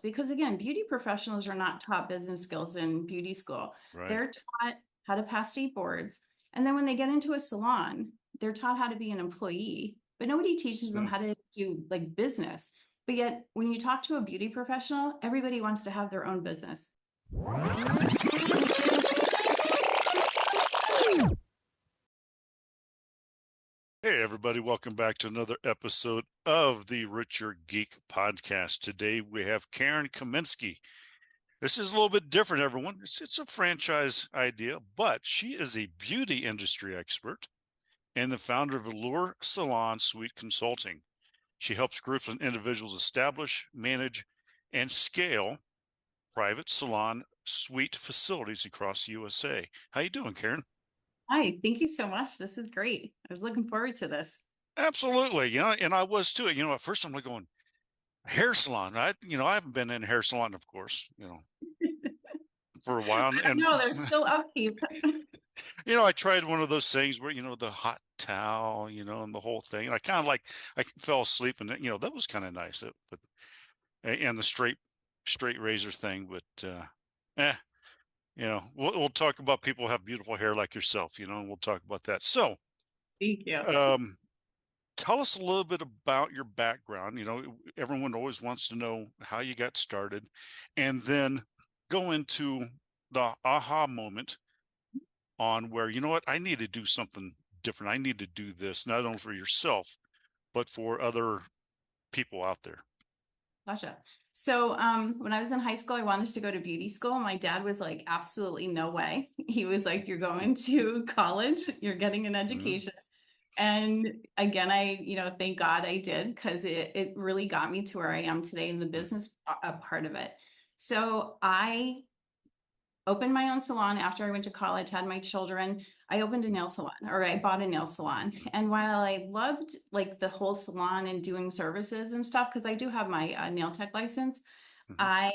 Because again, beauty professionals are not taught business skills in beauty school. Right. They're taught how to pass state boards. And then when they get into a salon, they're taught how to be an employee, but nobody teaches them Yeah. how to do like business. But yet, when you talk to a beauty professional, everybody wants to have their own business. Hey, everybody. Welcome back to another episode of the Richer Geek Podcast. Today we have Karen Kaminski. This is a little bit different, everyone. It's a franchise idea, but she is a beauty industry expert and the founder of Allure Salon Suite Consulting. She helps groups and individuals establish, manage, and scale private salon suite facilities across the USA. How you doing, Karen? Hi, thank you so much. This is great. I was looking forward to this. Absolutely. And I was too. At first I'm like going, hair salon. I haven't been in a hair salon, of course, for a while. I don't And, know, there's still upkeep. I tried one of those things where, the hot towel, and the whole thing. And I fell asleep and, that was kind of nice. And the straight razor thing, but, eh, we'll talk about people who have beautiful hair like yourself, and we'll talk about that. So, Thank you. um, tell us a little bit about your background. Everyone always wants to know how you got started, and then go into the aha moment on where, I need to do something different. I need to do this, not only for yourself, but for other people out there. Gotcha. So when I was in high school, I wanted to go to beauty school. My dad was like, absolutely no way. He was like, you're going to college, you're getting an Mm-hmm. education. And again, thank God I did, because it really got me to where I am today in the business part of it. So I opened my own salon after I went to college, had my children. I opened a nail salon, or I bought a nail salon. And while I loved like the whole salon and doing services and stuff, because I do have my nail tech license, Mm-hmm. I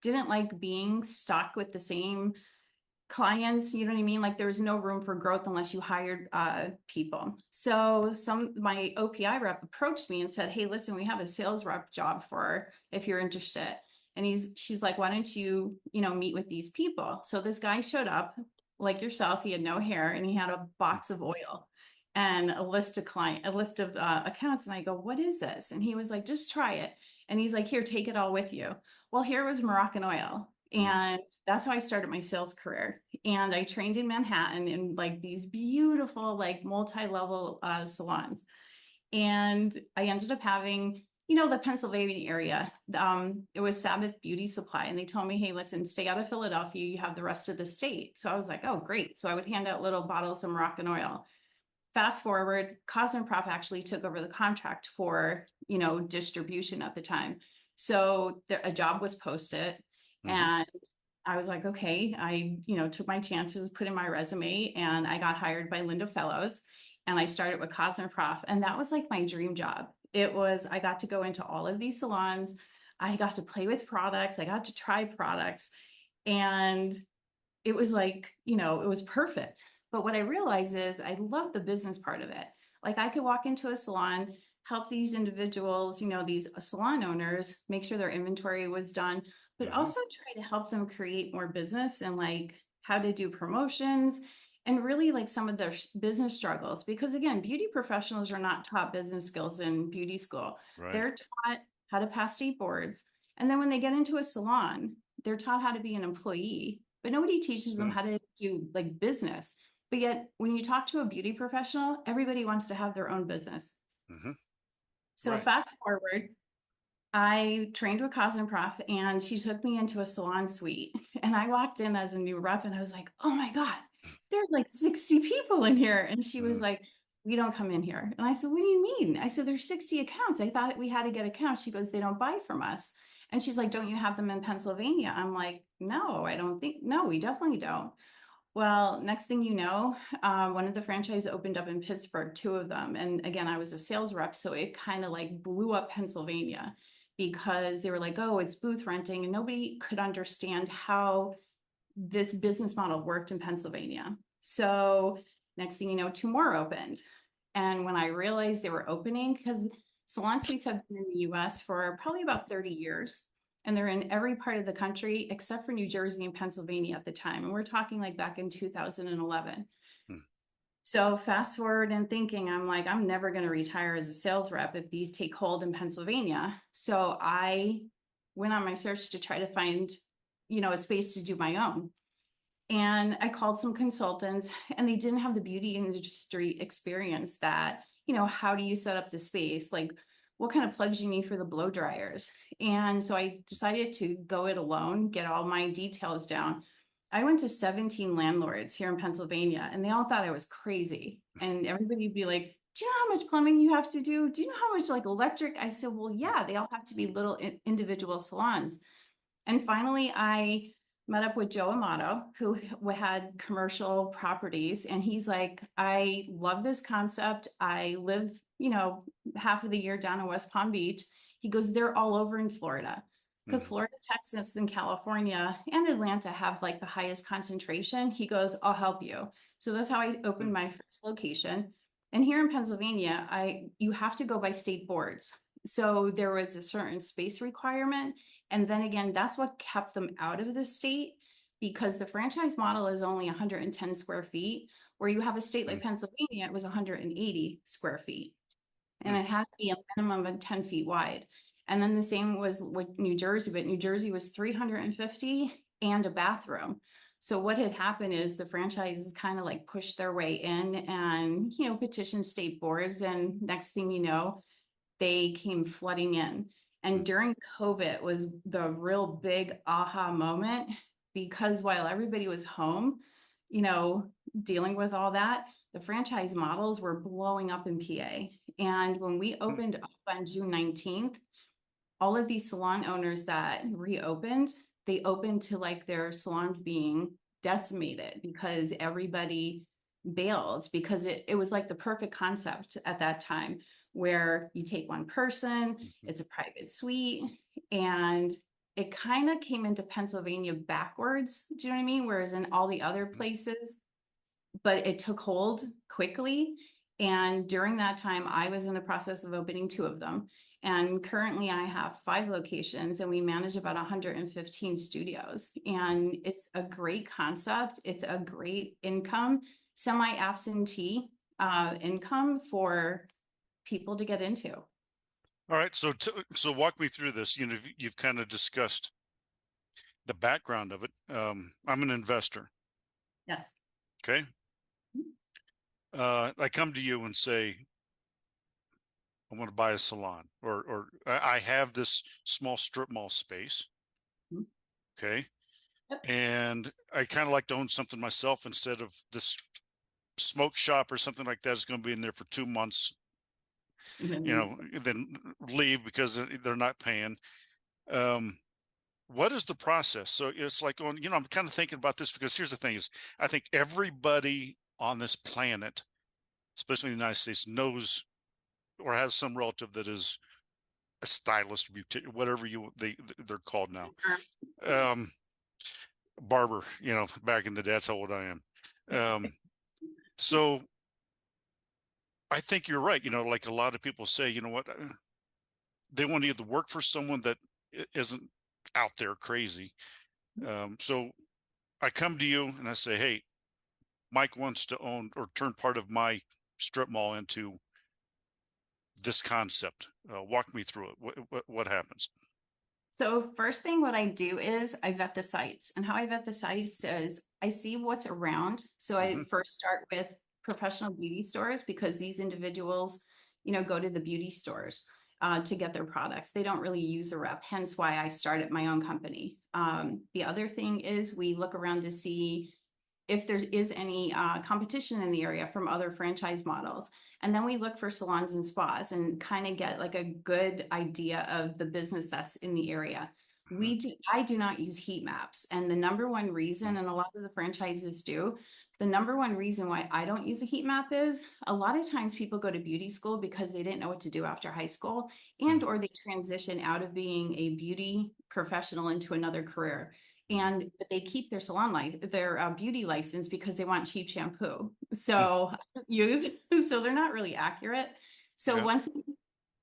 didn't like being stuck with the same clients. You know what I mean? Like there was no room for growth unless you hired people. So my OPI rep approached me and said, "Hey, listen, we have a sales rep job for if you're interested." And she's like, "Why don't you, meet with these people?" So this guy showed up like yourself. He had no hair and he had a box of oil and a list of accounts. And I go, "What is this?" And he was like, "Just try it." And he's like, "Here, take it all with you." Well, here was Moroccan oil. Mm-hmm. And that's how I started my sales career. And I trained in Manhattan in like these beautiful, like multi-level salons. And I ended up having, the Pennsylvania area. It was Sabbath Beauty Supply. And they told me, "Hey, listen, stay out of Philadelphia. You have the rest of the state." So I was like, "Oh, great." So I would hand out little bottles of Moroccan oil. Fast forward, Prof actually took over the contract for, distribution at the time. So a job was posted Mm-hmm. and I was like, okay, took my chances, put in my resume, and I got hired by Linda Fellows. And I started with Prof. And that was like my dream job. I got to go into all of these salons. I got to play with products. I got to try products. And it was like, it was perfect. But what I realized is I love the business part of it. Like I could walk into a salon, help these individuals, these salon owners, make sure their inventory was done, but Mm-hmm. also try to help them create more business and like how to do promotions and really like some of their business struggles. Because again, beauty professionals are not taught business skills in beauty school. Right. They're taught how to pass state boards. And then when they get into a salon, they're taught how to be an employee, but nobody teaches them Yeah. how to do like business. But yet, when you talk to a beauty professional, everybody wants to have their own business. Mm-hmm. So Right. fast forward, I trained with Prof and she took me into a salon suite. And I walked in as a new rep and I was like, "Oh my God, there's like 60 people in here." And she was Mm-hmm. like, "We don't come in here." And I said, "What do you mean?" I said, "There's 60 accounts. I thought we had to get accounts." She goes, "They don't buy from us." And she's like, "Don't you have them in Pennsylvania?" I'm like, "No, I don't think, no, we definitely don't." Well, next thing you know, one of the franchises opened up in Pittsburgh, two of them. And again, I was a sales rep, so it kind of like blew up Pennsylvania because they were like, "Oh, it's booth renting," and nobody could understand how this business model worked in Pennsylvania. So next thing you know, two more opened. And when I realized they were opening, because salon suites have been in the US for probably about 30 years. and they're in every part of the country except for New Jersey and Pennsylvania at the time. And we're talking like back in 2011. Hmm. So fast forward and thinking, I'm like, I'm never going to retire as a sales rep if these take hold in Pennsylvania. So I went on my search to try to find, a space to do my own. And I called some consultants and they didn't have the beauty industry experience that, how do you set up the space? Like, what kind of plugs you need for the blow dryers? And so I decided to go it alone, get all my details down. I went to 17 landlords here in Pennsylvania and they all thought I was crazy. And everybody would be like, do you know how much plumbing you have to do? Do you know how much like electric? I said, well, yeah, they all have to be little individual salons. And finally, I met up with Joe Amato, who had commercial properties. And he's like, I love this concept. I live, half of the year down in West Palm Beach. He goes, they're all over in Florida. Because Florida, Texas, and California and Atlanta have like the highest concentration. He goes, I'll help you. So that's how I opened my first location. And here in Pennsylvania, you have to go by state boards. So there was a certain space requirement. And then again, that's what kept them out of the state, because the franchise model is only 110 square feet, where you have a state like Pennsylvania, it was 180 square feet. And it had to be a minimum of 10 feet wide. And then the same was with New Jersey, but New Jersey was 350 and a bathroom. So what had happened is the franchises kind of like pushed their way in and, petitioned state boards. And next thing you know, they came flooding in. And during COVID was the real big aha moment, because while everybody was home, dealing with all that, the franchise models were blowing up in PA. And when we opened up on June 19th, all of these salon owners that reopened, they opened to like their salons being decimated because everybody bailed, because it was like the perfect concept at that time, where you take one person, it's a private suite, and it kind of came into Pennsylvania backwards. Do you know what I mean? Whereas in all the other places, but it took hold quickly. And during that time, I was in the process of opening 2 of them. And currently I have 5 locations and we manage about 115 studios. And it's a great concept. It's a great income, semi-absentee income for people to get into. All right. So walk me through this. You've kind of discussed the background of it. I'm an investor. Yes. Okay. I come to you and say, I want to buy a salon, or I have this small strip mall space. Okay. Yep. And I kind of like to own something myself instead of this smoke shop or something like that is going to be in there for 2 months, then leave because they're not paying. What is the process? So it's like I'm kind of thinking about this because here's the thing is I think everybody on this planet, especially in the United States, knows or has some relative that is a stylist, whatever they're called now. Barber, back in the day, that's how old I am. So I think you're right. Like a lot of people say, you know what, they want to either work for someone that isn't out there crazy. So I come to you and I say, hey, Mike wants to own or turn part of my strip mall into this concept. Walk me through it. What happens? So first thing, what I do is I vet the sites, and how I vet the sites is I see what's around. So I first start with professional beauty stores, because these individuals, go to the beauty stores to get their products. They don't really use a rep, hence why I started my own company. The other thing is we look around to see if there is any competition in the area from other franchise models. And then we look for salons and spas and kind of get like a good idea of the business that's in the area. I do not use heat maps. And the number one reason, and a lot of the franchises do, the number one reason why I don't use a heat map is a lot of times people go to beauty school because they didn't know what to do after high school, and or they transition out of being a beauty professional into another career. And they keep their their beauty license because they want cheap shampoo. So they're not really accurate. So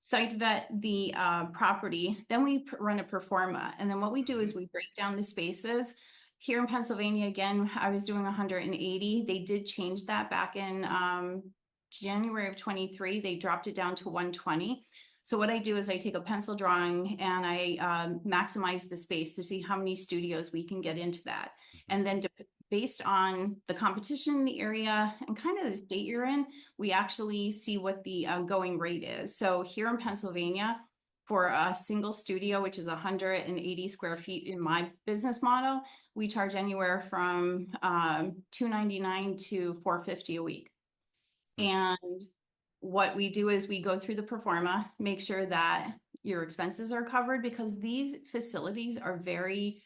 site vet the property, then we run a pro forma. And then what we do is we break down the spaces. Here in Pennsylvania, again, I was doing 180. They did change that back in January of 23. They dropped it down to 120. So what I do is I take a pencil drawing and I maximize the space to see how many studios we can get into that. And then based on the competition in the area and kind of the state you're in, we actually see what the going rate is. So here in Pennsylvania, for a single studio, which is 180 square feet in my business model, we charge anywhere from $299 to $450 a week. And what we do is we go through the pro forma, make sure that your expenses are covered, because these facilities are very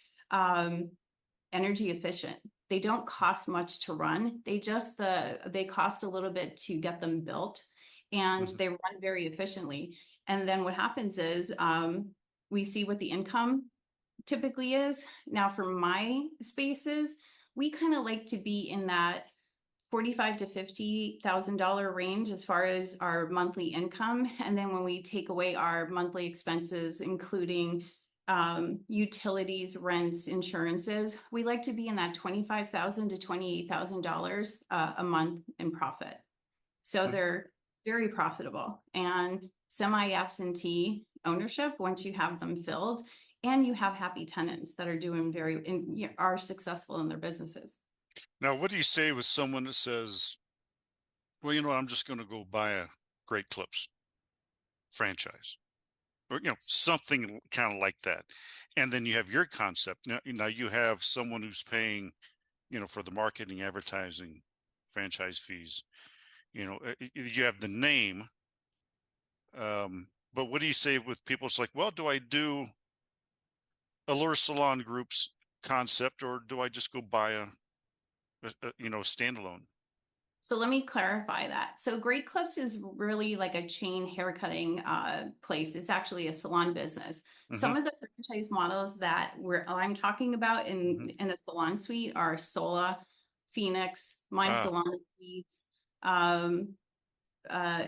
energy efficient. They don't cost much to run. They cost a little bit to get them built, and they run very efficiently. And then what happens is we see what the income typically is. Now for my spaces, we kind of like to be in that $45,000 to $50,000 range as far as our monthly income. And then when we take away our monthly expenses, including utilities, rents, insurances, we like to be in that $25,000 to $28,000 a month in profit. So they're very profitable. And semi-absentee ownership, once you have them filled, and you have happy tenants that are doing are successful in their businesses. Now, what do you say with someone that says, well, you know what, I'm just going to go buy a Great Clips franchise, or, you know, something kind of like that. And then you have your concept. Now you have someone who's paying, you know, for the marketing, advertising, franchise fees. You know, you have the name. But what do you say with people? It's like, well, do I do Allure Salon Group's concept, or do I just go buy a you know, standalone? So let me clarify that. So Great Clips is really like a chain haircutting place. It's actually a salon business. Some of the franchise models that I'm talking about in a salon suite are Sola, Phoenix, My Salon Suites,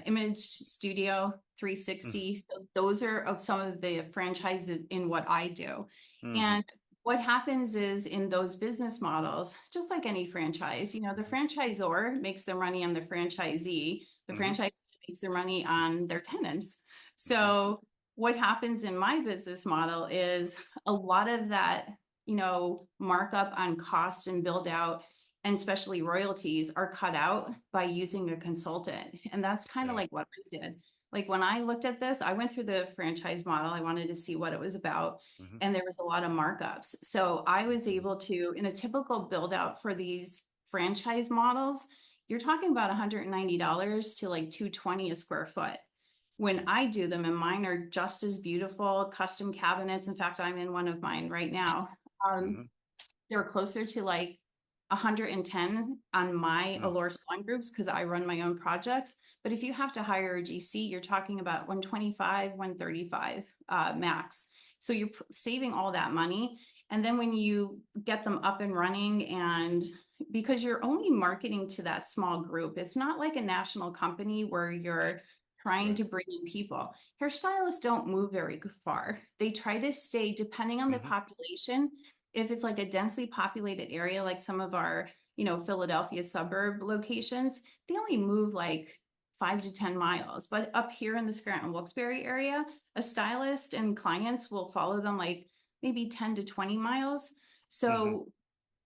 Image Studio 360. So those are some of the franchises in what I do. And what happens is in those business models, just like any franchise, you know, the franchisor makes their money on the franchisee, the franchisee makes their money on their tenants. So what happens in my business model is a lot of that, you know, markup on costs and build out, and especially royalties, are cut out by using a consultant. And that's kind of like what I did. Like when I looked at this, I went through the franchise model. I wanted to see what it was about. And there was a lot of markups. So I was able to, in a typical build out for these franchise models, you're talking about $190 to like $220 a square foot. When I do them, and mine are just as beautiful, custom cabinets. In fact, I'm in one of mine right now. They're closer to like 110 on my Allure Salon Groups because I run my own projects. But if you have to hire a GC, you're talking about 125, 135 max. So you're saving all that money. And then when you get them up and running, and because you're only marketing to that small group, it's not like a national company where you're trying to bring in people. Hairstylists don't move very far. They try to stay, depending on the population. If it's like a densely populated area, like some of our, you know, Philadelphia suburb locations, they only move like 5 to 10 miles. But up here in the Scranton Wilkes-Barre area, a stylist and clients will follow them like maybe 10 to 20 miles. So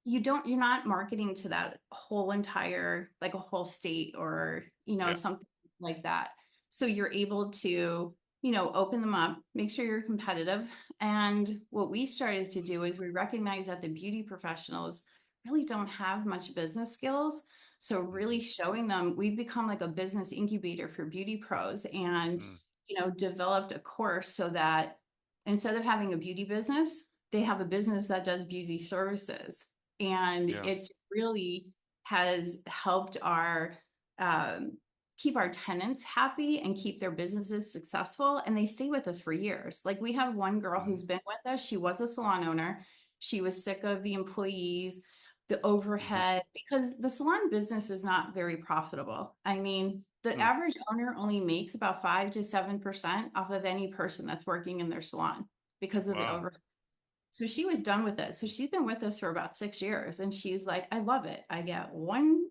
you're not marketing to that whole entire, like a whole state or, you know, something like that. So you're able to, you know, open them up, make sure you're competitive. And what we started to do is we recognize that the beauty professionals really don't have much business skills. So really showing them, we've become like a business incubator for beauty pros, and, you know, developed a course so that instead of having a beauty business, they have a business that does beauty services. And it's really has helped our, keep our tenants happy and keep their businesses successful. And they stay with us for years. Like we have one girl who's been with us. She was a salon owner. She was sick of the employees. the Mhm. overhead, because the salon business is not very profitable. I mean, the Mm. average owner only makes about 5 to 7% off of any person that's working in their salon because of the Wow. overhead. So she was done with it. So she's been with us for about 6 years, and she's like, I love it. I get one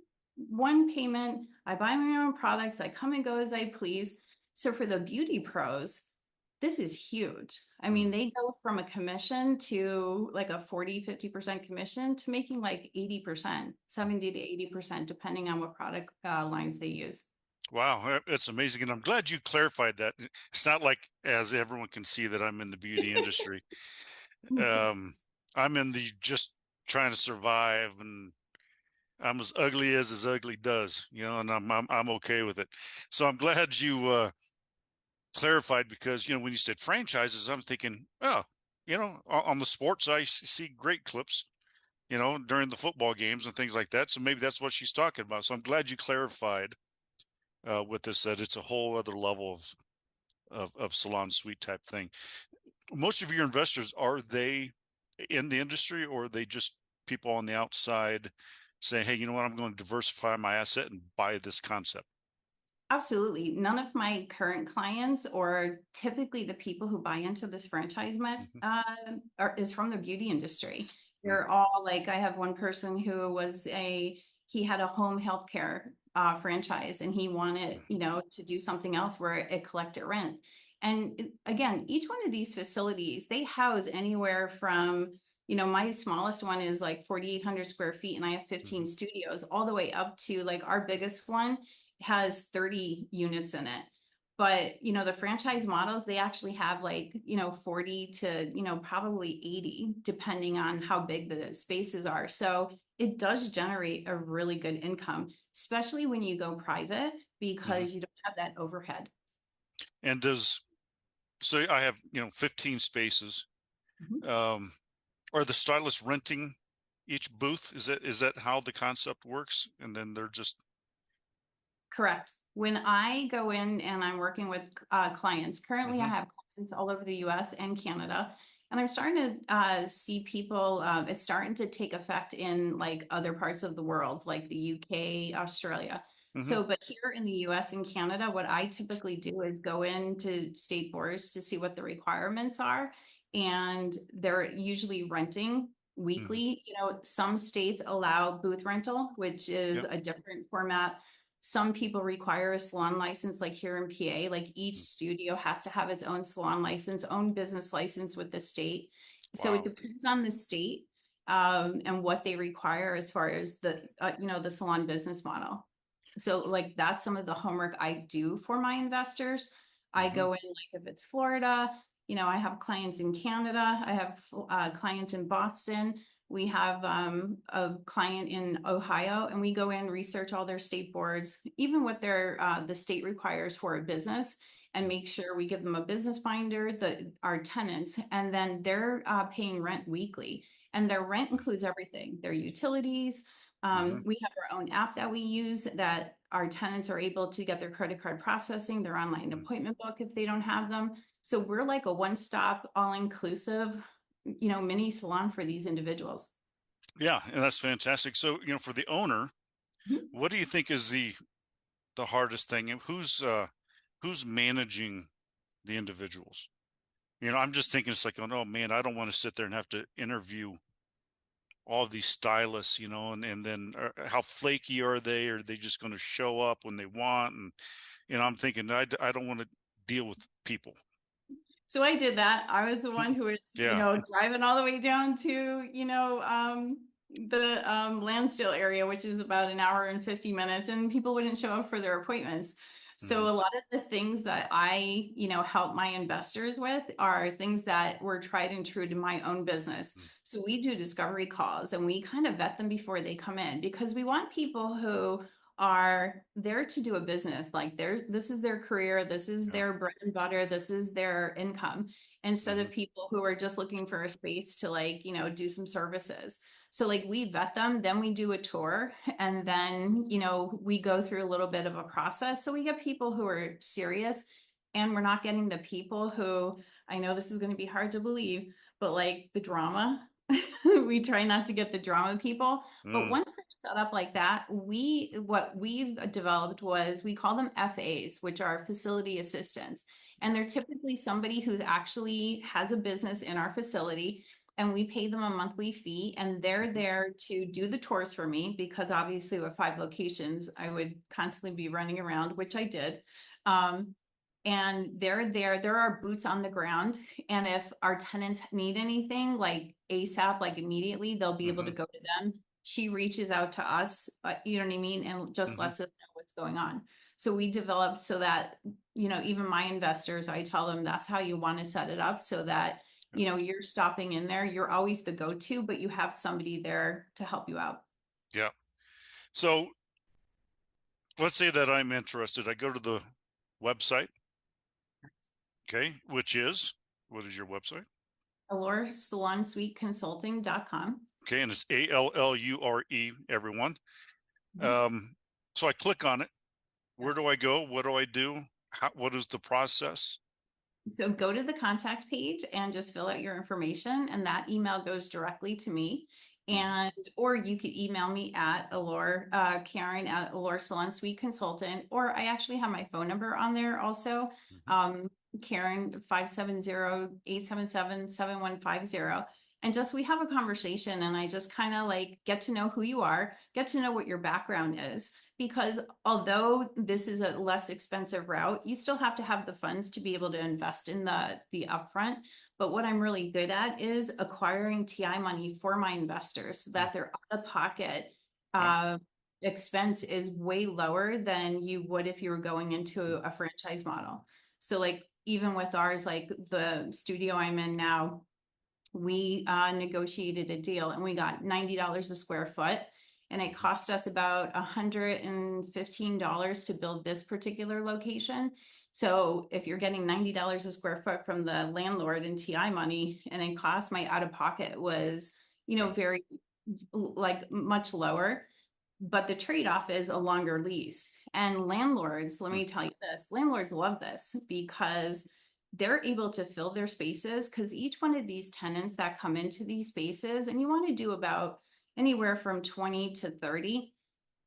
payment. I buy my own products. I come and go as I please. So for the beauty pros, this is huge. I mean, Mm. they go from a commission to like a 40, 50% commission to making like 80%, 70 to 80%, depending on what product lines they use. Wow, it's amazing, and I'm glad you clarified that. It's not like, as everyone can see, that I'm in the beauty industry. Um, I'm in the just trying to survive, and I'm as ugly as ugly does, and I'm okay with it. So I'm glad you clarified, because when you said franchises, I'm thinking, oh, on the sports, I see great clips, during the football games and things like that. So maybe that's what she's talking about. So I'm glad you clarified with this, that it's a whole other level of salon suite type thing. Most of your investors, are they in the industry, or are they just people on the outside saying, hey, you know what, I'm going to diversify my asset and buy this concept? Absolutely. None of my current clients, or typically the people who buy into this franchise Mm-hmm. is from the beauty industry. Mm. They're all like, I have one person who he had a home healthcare franchise, and he wanted, to do something else where it collected rent. And again, each one of these facilities, they house anywhere from, my smallest one is like 4,800 square feet, and I have 15 Mm-hmm. studios, all the way up to like our biggest one has 30 units in it. But, the franchise models, they actually have like, 40 to, probably 80, depending on how big the spaces are. So it does generate a really good income, especially when you go private, Mm-hmm. because you don't have that overhead. And so I have 15 spaces. Mhm. um are the stylists renting each booth? Is that how the concept works, and then they're just Correct. When I go in and I'm working with clients, currently I mm-hmm. have clients all over the US and Canada, and I'm starting to see people, it's starting to take effect in like other parts of the world, like the UK, Australia. Mm-hmm. So, but here in the US and Canada, what I typically do is go into state boards to see what the requirements are. And they're usually renting Mm-hmm. weekly. Some states allow booth rental, which is Yep. a different format. Some people require a salon license, like here in PA, like each Mm. studio has to have its own salon license, own business license with the state. So it Wow. depends on the state, and what they require as far as the salon business model. So like that's some of the homework I do for my investors. I Mm-hmm. go in, like if it's Florida, I have clients in Canada, I have clients in Boston. We have a client in Ohio, and we go in, research all their state boards, even what the state requires for a business, and make sure we give them a business binder, our tenants, and then they're paying rent weekly. And their rent includes everything, their utilities. Mm-hmm. We have our own app that we use that our tenants are able to get their credit card processing, their online appointment book if they don't have them. So we're like a one-stop, all-inclusive, mini salon for these individuals. Yeah, and that's fantastic. So, for the owner, Mhm. what do you think is the hardest thing? And who's managing the individuals? I'm just thinking, it's like, oh no, man, I don't want to sit there and have to interview all of these stylists, and then how flaky are they? Are they just going to show up when they want? And I'm thinking, I don't want to deal with people. So I did that. I was the one who was, Yeah. driving all the way down to, the Lansdale area, which is about an hour and 50 minutes, and people wouldn't show up for their appointments. Mm-hmm. So a lot of the things that I, help my investors with are things that were tried and true to my own business. So we do discovery calls, and we kind of vet them before they come in, because we want people who are there to do a business. Like this is their career, this is Yeah. their bread and butter, this is their income, instead Mm-hmm. of people who are just looking for a space to like, do some services. So like we vet them, then we do a tour, and then, we go through a little bit of a process. So we get people who are serious, and we're not getting the people who, I know this is going to be hard to believe, but like the drama. We try not to get the drama people, but Mm, once they're set up like that, what we've developed was we call them FAs, which are facility assistants. And they're typically somebody who's actually has a business in our facility, and we pay them a monthly fee, and they're mhm, there to do the tours for me because obviously with 5 locations, I would constantly be running around, which I did. Um, and they're there are boots on the ground, and if our tenants need anything like ASAP, like immediately, they'll be able to mhm, go to them. She reaches out to us, you know what I mean, and just mhm. lets us know what's going on. So we developed so that, even my investors, I tell them that's how you want to set it up so that, Yeah. you're stopping in there, you're always the go-to, but you have somebody there to help you out. Yeah. So let's say that I'm interested. I go to the website. Okay. What is your website? Allure Salon Suite Consulting.com. Okay. And it's ALLURE, everyone. So I click on it. Where do Yes. I go? What do I do? What is the process? So go to the contact page and just fill out your information, and that email goes directly to me. Mhm, And or you could email me at Allure, Karen at Allure Salon Suite Consultant, or I actually have my phone number on there also. mhm. Um, Karen 570-877-7150. And just we have a conversation, and I just kind of like get to know who you are, get to know what your background is, because although this is a less expensive route, you still have to have the funds to be able to invest in the upfront. But what I'm really good at is acquiring TI money for my investors so Mm, that their out of pocket yep. expense is way lower than you would if you were going into Mm, a franchise model. So like even with ours, like the studio I'm in now, we negotiated a deal and we got $90 a square foot, and it mhm, cost us about $115 to build this particular location. So if you're getting $90 a square foot from the landlord in TI money, and it cost, my out of pocket was, yeah. very like much lower, but the trade-off is a longer lease. And landlords, let Mm, me tell you this, landlords love this because they're able to fill their spaces, because each one of these tenants that come into these spaces, and you want to do about anywhere from 20 to 30,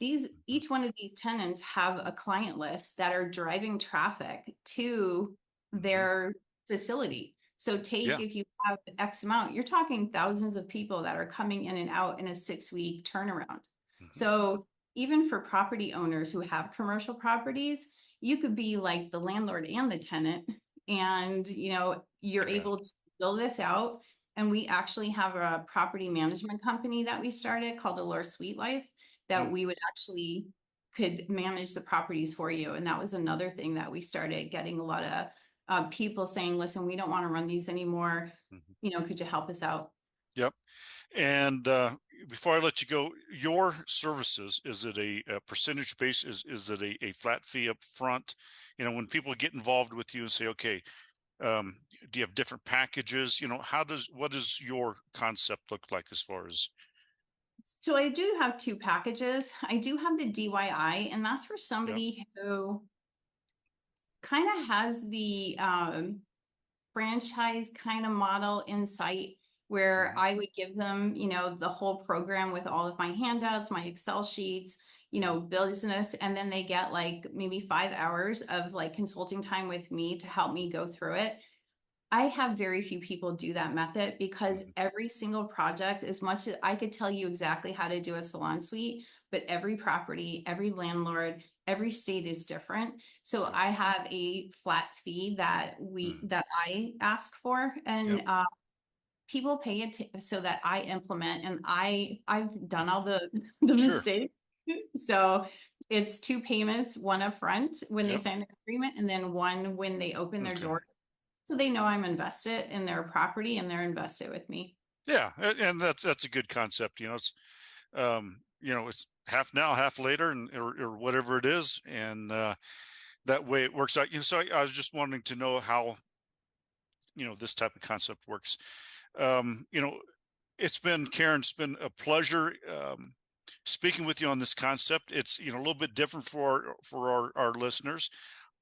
these mhm, each one of these tenants have a client list that are driving traffic to mhm. their facility. So take, Yeah. if you have X amount, you're talking thousands of people that are coming in and out in a 6-week turnaround. Mhm, So even for property owners who have commercial properties, you could be like the landlord and the tenant, and you're yeah. able to fill this out. And we actually have a property management company that we started called Allure Suite Life, that Mm, we would actually could manage the properties for you. And that was another thing that we started getting a lot of people saying, listen, we don't want to run these anymore. mhm. Could you help us out? Yep. And before I let you go, your services, is it a percentage base? Is it a flat fee up front? When people get involved with you and say, okay, um, do you have different packages? What does your concept look like as far as, So I do have two packages. I do have the DIY, and that's for yep. somebody who kind of has the franchise kind of model in sight, where Hmm. I would give them, the whole program with all of my handouts, my Excel sheets, business, and then they get like maybe 5 hours of like consulting time with me to help me go through it. I have very few people do that method because Hmm. every single project, as much as I could tell you exactly how to do a salon suite, but every property, every landlord, every state is different. So Yep. I have a flat fee that Mm, I ask for, and yep. people pay it so that I implement, and I've done Hmm. all the the Sure. mistakes. So it's two payments, one upfront when they Yep. sign the agreement, and then one when they open their Okay. door, so they know I'm invested in their property and they're invested with me. Yeah. And that's a good concept. It's half now, half later, or whatever it is. And that way it works out. So I was just wanting to know how, this type of concept works. Um, you know, Karen, it's been a pleasure speaking with you on this concept. It's a little bit different for our listeners,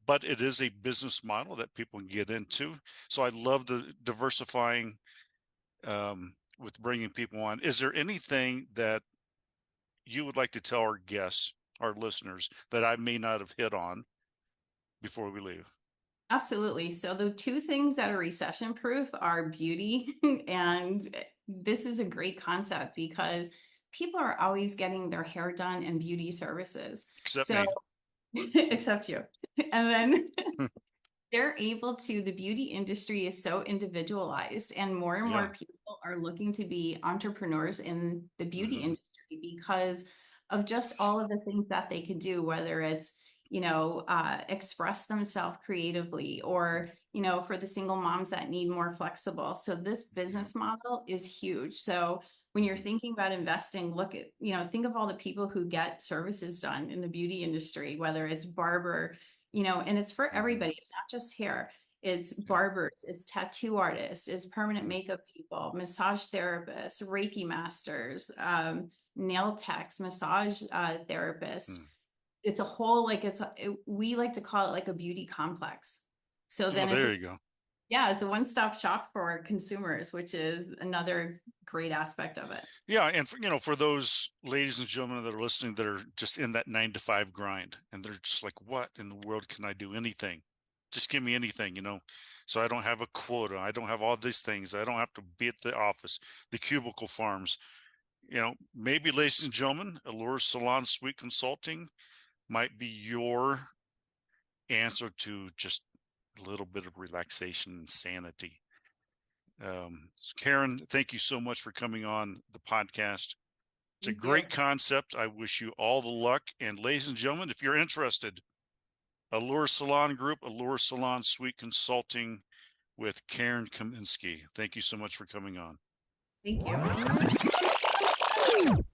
but it is a business model that people can get into. So I love the diversifying with bringing people on. Is there anything that you would like to tell our guests, our listeners, that I may not have hit on before we leave? Absolutely. So the two things that are recession proof are beauty and this is a great concept because people are always getting their hair done and beauty services. Except So me. except you. And then they're able to, the beauty industry is so individualized and Yeah. more people are looking to be entrepreneurs in the beauty Mhm. industry because of just all of the things that they can do, whether it's, express themselves creatively or, for the single moms that need more flexible. So this Yeah. business model is huge. So when you're Mhm. thinking about investing, look at, think of all the people who get services done in the beauty industry, whether it's barber, and it's for Mhm. everybody. It's not just hair. It's Yeah. barbers, it's tattoo artists, it's permanent Mhm. makeup people, massage therapists, Reiki masters, nail techs, massage therapists. Mhm. It's a whole like we like to call it like a beauty complex. So Well, then it's there you go. it's a one-stop shop for consumers, which is another great aspect of it. Yeah, and for those ladies and gentlemen that are listening that are just in that 9 to 5 grind, and they're just like, "What in the world can I do? Anything? Just give me anything." So I don't have a quota. I don't have all these things. I don't have to be at the office, the cubicle farms. Maybe, ladies and gentlemen, Allure Salon Suite Consulting might be your answer to just a little bit of relaxation and sanity. Karen, thank you so much for coming on the podcast. It's a Thank you. great concept. I wish you all the luck. And ladies and gentlemen, if you're interested, Allure Salon Group, Allure Salon Suite Consulting with Karen Kaminski. Thank you so much for coming on. Thank you.